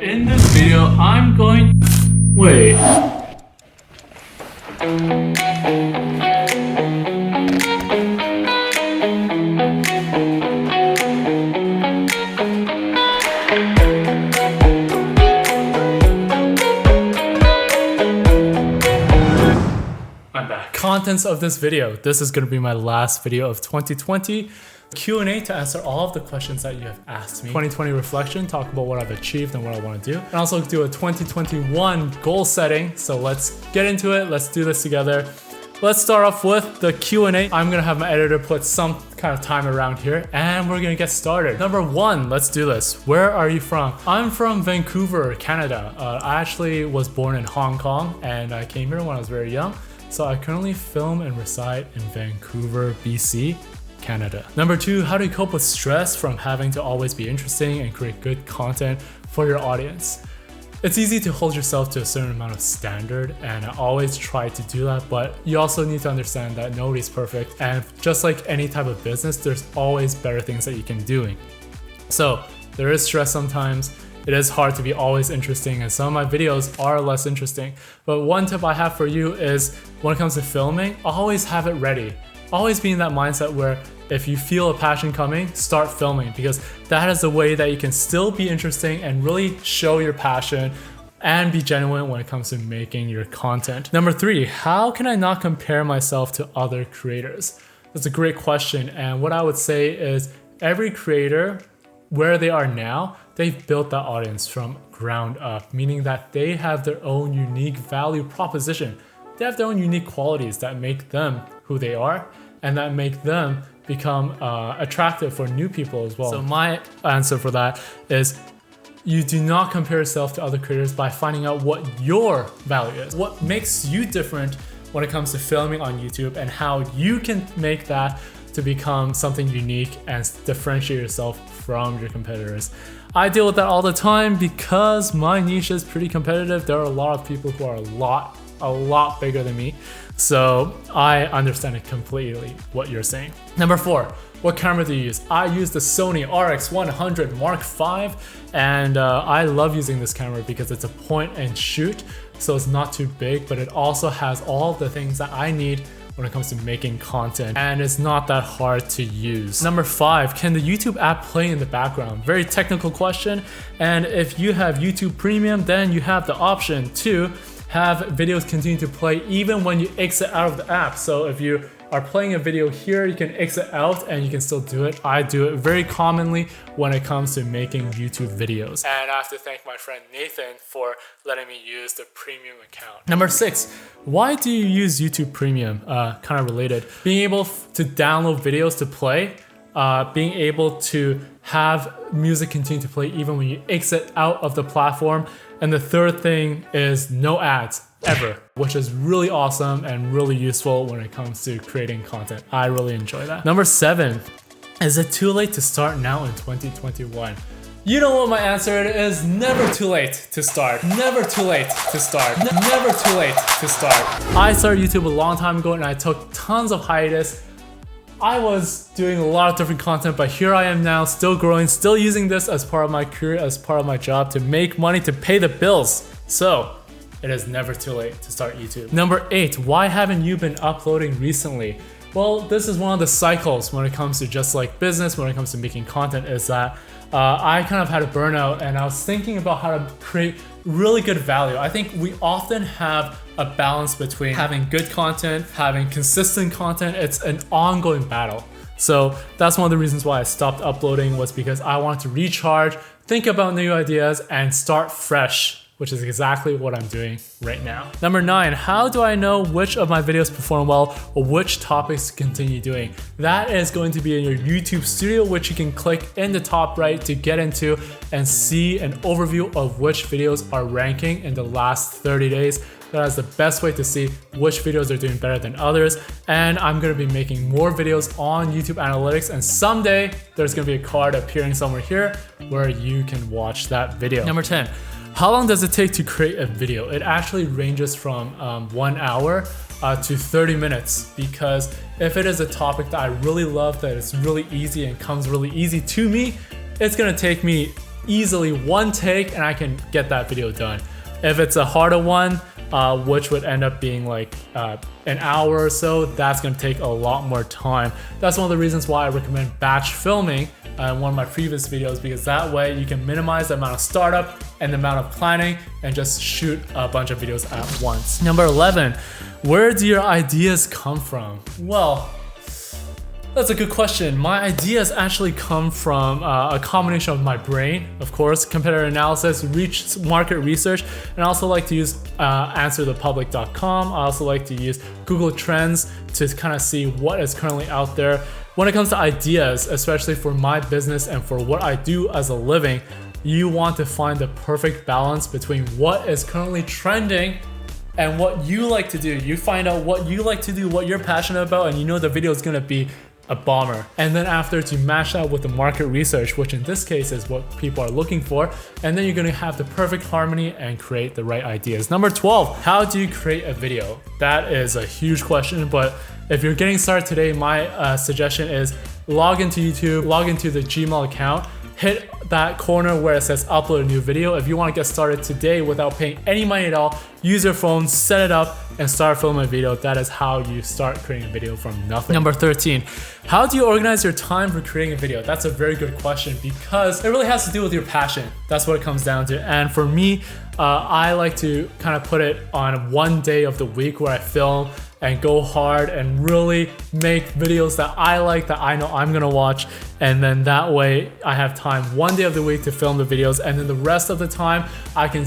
In this video, I'm going... Wait. I'm back. Contents of this video. This is going to be my last video of 2020. Q&A to answer all of the questions that you have asked me. 2020 reflection, talk about what I've achieved and what I want to do. And also do a 2021 goal setting. So let's get into it. Let's do this together. Let's start off with the Q&A. I'm going to have my editor put some kind of time around here and we're going to get started. Number one, let's do this. Where are you from? I'm from Vancouver, Canada. I actually was born in Hong Kong and I came here when I was very young. So I currently film and reside in Vancouver, BC, Canada. Number two, how do you cope with stress from having to always be interesting and create good content for your audience? It's easy to hold yourself to a certain amount of standard, and I always try to do that, but you also need to understand that nobody's perfect, and just like any type of business, there's always better things that you can do. So there is stress sometimes. It is hard to be always interesting, and some of my videos are less interesting. But one tip I have for you is when it comes to filming, always have it ready. Always be in that mindset where if you feel a passion coming, start filming, because that is the way that you can still be interesting and really show your passion and be genuine when it comes to making your content. Number three, how can I not compare myself to other creators? That's a great question. And what I would say is every creator, where they are now, they've built that audience from ground up, meaning that they have their own unique value proposition. They have their own unique qualities that make them who they are and that make them become attractive for new people as well. So my answer for that is you do not compare yourself to other creators by finding out what your value is, what makes you different when it comes to filming on YouTube, and how you can make that to become something unique and differentiate yourself from your competitors. I deal with that all the time because my niche is pretty competitive. There are a lot of people who are a lot bigger than me. So I understand it completely what you're saying. Number four, what camera do you use? I use the Sony RX100 Mark V, and I love using this camera because it's a point and shoot, so it's not too big, but it also has all the things that I need when it comes to making content, and it's not that hard to use. Number five, can the YouTube app play in the background? Very technical question, and if you have YouTube Premium, then you have the option to have videos continue to play even when you exit out of the app. So if you are playing a video here, you can exit out and you can still do it. I do it very commonly when it comes to making YouTube videos. And I have to thank my friend Nathan for letting me use the premium account. Number six, why do you use YouTube Premium? Kind of related. Being able to download videos to play, being able to have music continue to play even when you exit out of the platform. And the third thing is no ads ever, which is really awesome and really useful when it comes to creating content. I really enjoy that. Number seven, is it too late to start now in 2021? You know what my answer is? Never too late to start. Never too late to start. Never too late to start. I started YouTube a long time ago and I took tons of hiatus. I was doing a lot of different content, but here I am now, still growing, still using this as part of my career, as part of my job to make money, to pay the bills. So it is never too late to start YouTube. Number eight, why haven't you been uploading recently? Well, this is one of the cycles when it comes to just like business, when it comes to making content, is that I kind of had a burnout and I was thinking about how to create really good value. I think we often have a balance between having good content, having consistent content. It's an ongoing battle. So that's one of the reasons why I stopped uploading, was because I wanted to recharge, think about new ideas, and start fresh, which is exactly what I'm doing right now. Number nine, how do I know which of my videos perform well or which topics to continue doing? That is going to be in your YouTube studio, which you can click in the top right to get into and see an overview of which videos are ranking in the last 30 days. That is the best way to see which videos are doing better than others. And I'm gonna be making more videos on YouTube Analytics, and someday there's gonna be a card appearing somewhere here where you can watch that video. Number 10, how long does it take to create a video? It actually ranges from 1 hour to 30 minutes, because if it is a topic that I really love, that is really easy and comes really easy to me, it's gonna take me easily one take and I can get that video done. If it's a harder one, which would end up being like an hour or so, that's gonna take a lot more time. That's one of the reasons why I recommend batch filming in one of my previous videos, because that way you can minimize the amount of startup and the amount of planning and just shoot a bunch of videos at once. Number 11, where do your ideas come from? Well, that's a good question. My ideas actually come from a combination of my brain, of course, competitor analysis, market research, and I also like to use answerthepublic.com. I also like to use Google Trends to kind of see what is currently out there. When it comes to ideas, especially for my business and for what I do as a living, you want to find the perfect balance between what is currently trending and what you like to do. You find out what you like to do, what you're passionate about, and you know the video is gonna be a bomber. And then after, to match that with the market research, which in this case is what people are looking for, and then you're gonna have the perfect harmony and create the right ideas. Number 12, how do you create a video? That is a huge question, but if you're getting started today, my suggestion is log into YouTube, log into the Gmail account, hit that corner where it says upload a new video. If you want to get started today without paying any money at all, use your phone, set it up, and start filming a video. That is how you start creating a video from nothing. Number 13, how do you organize your time for creating a video? That's a very good question because it really has to do with your passion. That's what it comes down to. And for me, I like to kind of put it on one day of the week where I film and go hard and really make videos that I like, that I know I'm gonna watch. And then that way I have time one day of the week to film the videos, and then the rest of the time I can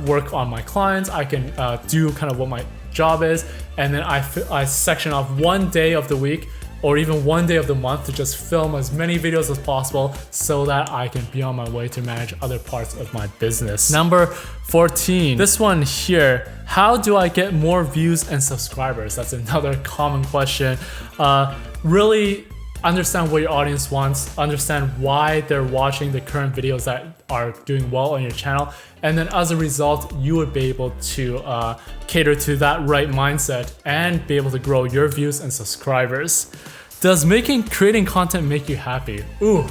work on my clients, I can do kind of what my job is, and then I section off one day of the week or even one day of the month to just film as many videos as possible so that I can be on my way to manage other parts of my business. Number 14, this one here, how do I get more views and subscribers? That's another common question. Really understand what your audience wants, understand why they're watching the current videos that are doing well on your channel, and then as a result, you would be able to cater to that right mindset and be able to grow your views and subscribers. Does creating content make you happy? Ooh,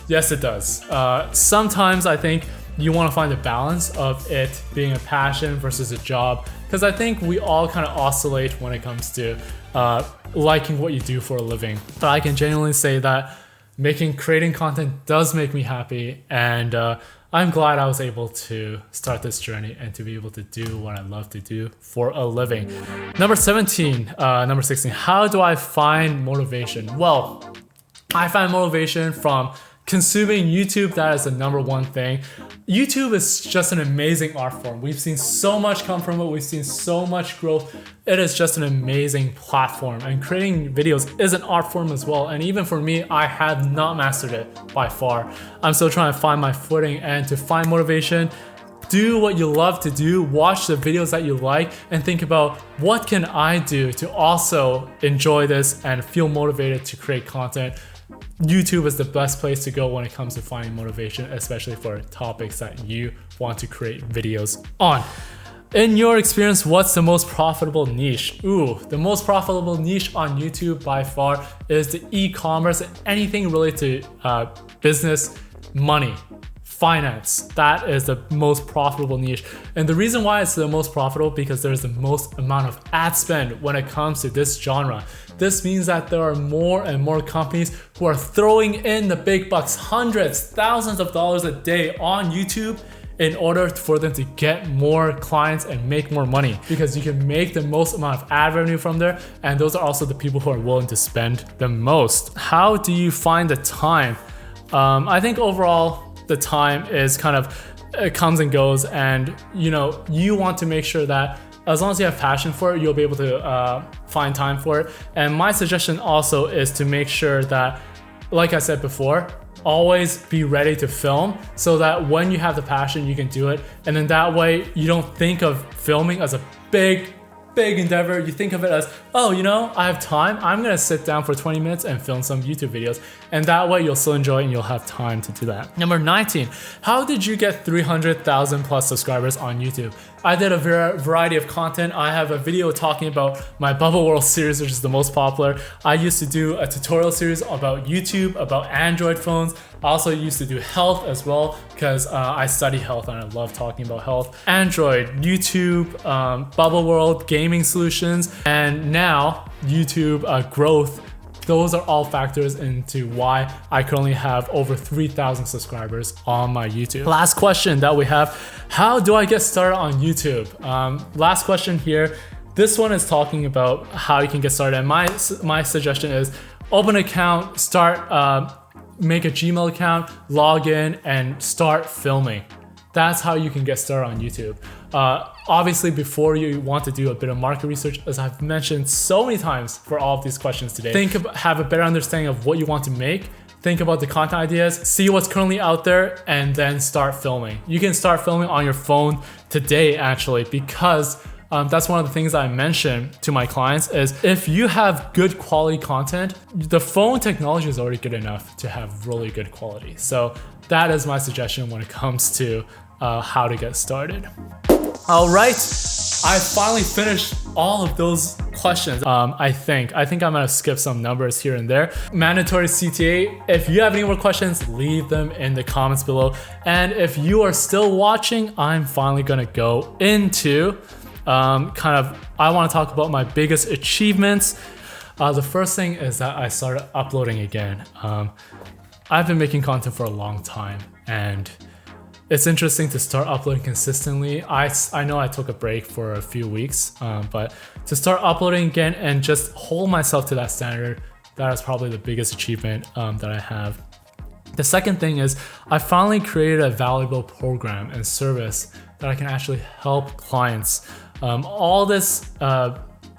yes it does. Sometimes I think you want to find a balance of it being a passion versus a job, because I think we all kind of oscillate when it comes to liking what you do for a living. But I can genuinely say that creating content does make me happy, and I'm glad I was able to start this journey and to be able to do what I love to do for a living. Number 16, how do I find motivation? Well, I find motivation from consuming YouTube. That is the number one thing. YouTube is just an amazing art form. We've seen so much come from it. We've seen so much growth. It is just an amazing platform, and creating videos is an art form as well. And even for me, I have not mastered it by far. I'm still trying to find my footing, and to find motivation, do what you love to do, watch the videos that you like, and think about what can I do to also enjoy this and feel motivated to create content. YouTube is the best place to go when it comes to finding motivation, especially for topics that you want to create videos on. In your experience, what's the most profitable niche? Ooh, the most profitable niche on YouTube by far is the e-commerce, anything related to business, money, finance. That is the most profitable niche. And the reason why it's the most profitable, because there's the most amount of ad spend when it comes to this genre. This means that there are more and more companies who are throwing in the big bucks, hundreds, thousands of dollars a day on YouTube in order for them to get more clients and make more money, because you can make the most amount of ad revenue from there, and those are also the people who are willing to spend the most. How do you find the time? I think overall the time is kind of, it comes and goes, and you want to make sure that as long as you have passion for it, you'll be able to find time for it. And my suggestion also is to make sure that, like I said before, always be ready to film so that when you have the passion, you can do it. And then that way you don't think of filming as a big endeavor. You think of it as, oh, I have time. I'm gonna sit down for 20 minutes and film some YouTube videos. And that way you'll still enjoy it and you'll have time to do that. Number 19, how did you get 300,000 plus subscribers on YouTube? I did a variety of content. I have a video talking about my Bubble World series, which is the most popular. I used to do a tutorial series about YouTube, about Android phones, I also used to do health as well because I study health and I love talking about health. Android, YouTube, Bubble World, gaming solutions, and now YouTube growth. Those are all factors into why I currently have over 3,000 subscribers on my YouTube. Last question that we have, how do I get started on YouTube? Last question here. This one is talking about how you can get started. And my suggestion is open an account, make a Gmail account, log in, and start filming. That's how you can get started on YouTube. Obviously, before you want to do a bit of market research, as I've mentioned so many times for all of these questions today, have a better understanding of what you want to make, think about the content ideas, see what's currently out there, and then start filming. You can start filming on your phone today, actually, because that's one of the things I mentioned to my clients is if you have good quality content, the phone technology is already good enough to have really good quality. So that is my suggestion when it comes to how to get started. All right, I finally finished all of those questions. I think I'm gonna skip some numbers here and there. Mandatory CTA, if you have any more questions, leave them in the comments below. And if you are still watching, I'm finally gonna go into I wanna talk about my biggest achievements. The first thing is that I started uploading again. I've been making content for a long time and it's interesting to start uploading consistently. I know I took a break for a few weeks, but to start uploading again and just hold myself to that standard, that is probably the biggest achievement that I have. The second thing is I finally created a valuable program and service that I can actually help clients. All this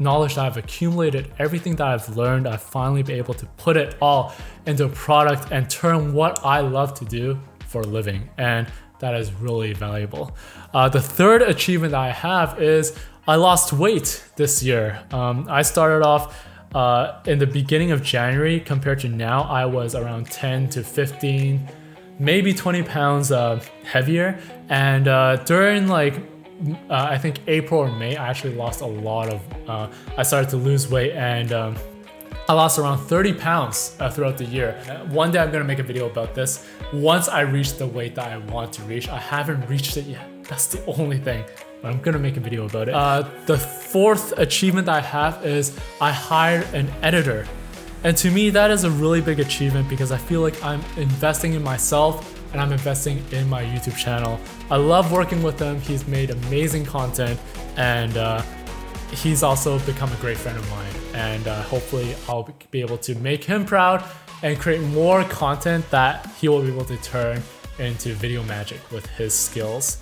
knowledge that I've accumulated, everything that I've learned, I've finally been able to put it all into a product and turn what I love to do for a living. And that is really valuable. The third achievement that I have is I lost weight this year. I started off in the beginning of January compared to now, I was around 10 to 15, maybe 20 pounds heavier. And during I think April or May, I actually lost a lot of, I started to lose weight and I lost around 30 pounds throughout the year. One day I'm gonna make a video about this. Once I reach the weight that I want to reach, I haven't reached it yet. That's the only thing, but I'm gonna make a video about it. The fourth achievement that I have is I hired an editor. And to me, that is a really big achievement because I feel like I'm investing in myself and I'm investing in my YouTube channel. I love working with him. He's made amazing content and he's also become a great friend of mine. And hopefully I'll be able to make him proud and create more content that he will be able to turn into video magic with his skills.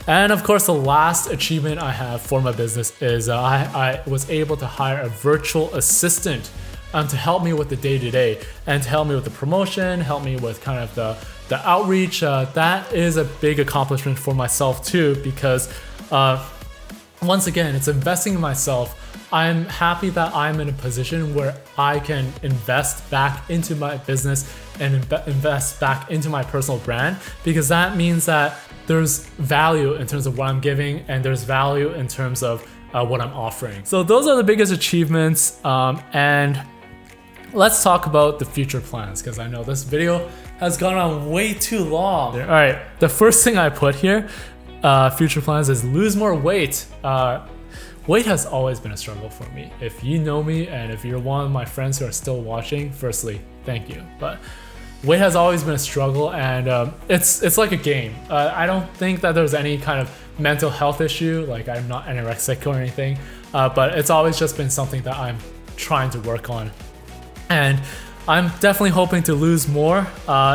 And of course, the last achievement I have for my business is I was able to hire a virtual assistant to help me with the day-to-day and to help me with the promotion, help me with kind of the outreach. That is a big accomplishment for myself too, because once again, it's investing in myself. I'm happy that I'm in a position where I can invest back into my business and invest back into my personal brand, because that means that there's value in terms of what I'm giving and there's value in terms of what I'm offering. So those are the biggest achievements, and let's talk about the future plans, because I know this video has gone on way too long. All right, the first thing I put here, future plans, is lose more weight. Weight has always been a struggle for me. If you know me and if you're one of my friends who are still watching, firstly, thank you. But weight has always been a struggle, and it's like a game. I don't think that there's any kind of mental health issue, like I'm not anorexic or anything, but it's always just been something that I'm trying to work on. And I'm definitely hoping to lose more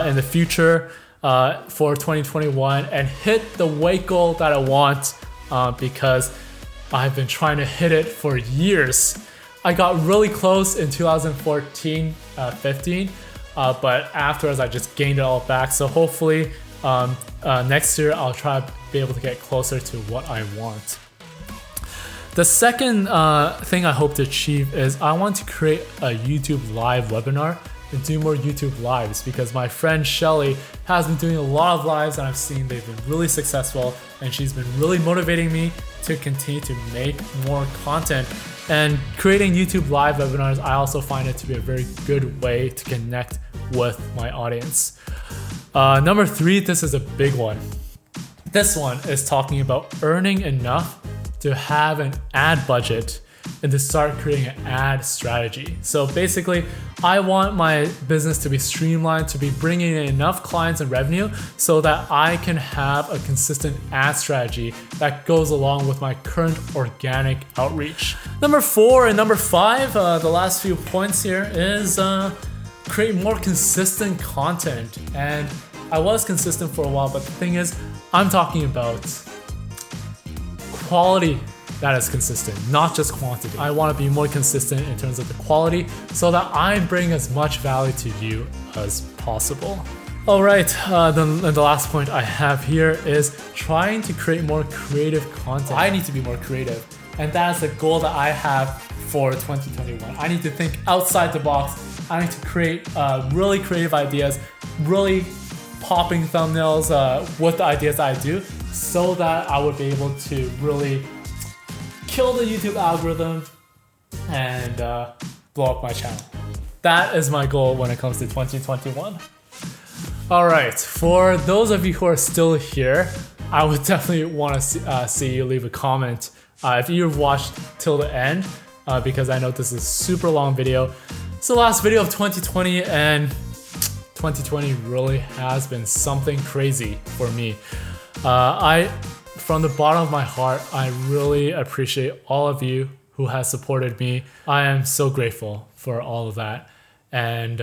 in the future for 2021 and hit the weight goal that I want, because I've been trying to hit it for years. I got really close in 2014, 15, but afterwards I just gained it all back. So hopefully next year I'll try to be able to get closer to what I want. The second thing I hope to achieve is I want to create a YouTube live webinar and do more YouTube lives, because my friend Shelly has been doing a lot of lives and I've seen they've been really successful, and she's been really motivating me to continue to make more content. And creating YouTube live webinars, I also find it to be a very good way to connect with my audience. Number 3, this is a big one. This one is talking about earning enough to have an ad budget and to start creating an ad strategy. So basically, I want my business to be streamlined, to be bringing in enough clients and revenue so that I can have a consistent ad strategy that goes along with my current organic outreach. Number 4 and number 5, the last few points here is create more consistent content. And I was consistent for a while, but the thing is, I'm talking about quality that is consistent, not just quantity. I want to be more consistent in terms of the quality so that I bring as much value to you as possible. All right, then the last point I have here is trying to create more creative content. I need to be more creative, and that's the goal that I have for 2021. I need to think outside the box. I need to create really creative ideas, really popping thumbnails with the ideas I do, so that I would be able to really kill the YouTube algorithm and blow up my channel. That is my goal when it comes to 2021. All right, for those of you who are still here, I would definitely want to see you leave a comment if you've watched till the end, because I know this is a super long video. It's the last video of 2020, and 2020 really has been something crazy for me. From the bottom of my heart, I really appreciate all of you who has supported me. I am so grateful for all of that. And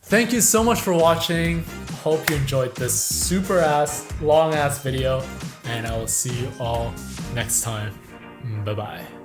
thank you so much for watching. Hope you enjoyed this super long ass video, and I will see you all next time. Bye bye.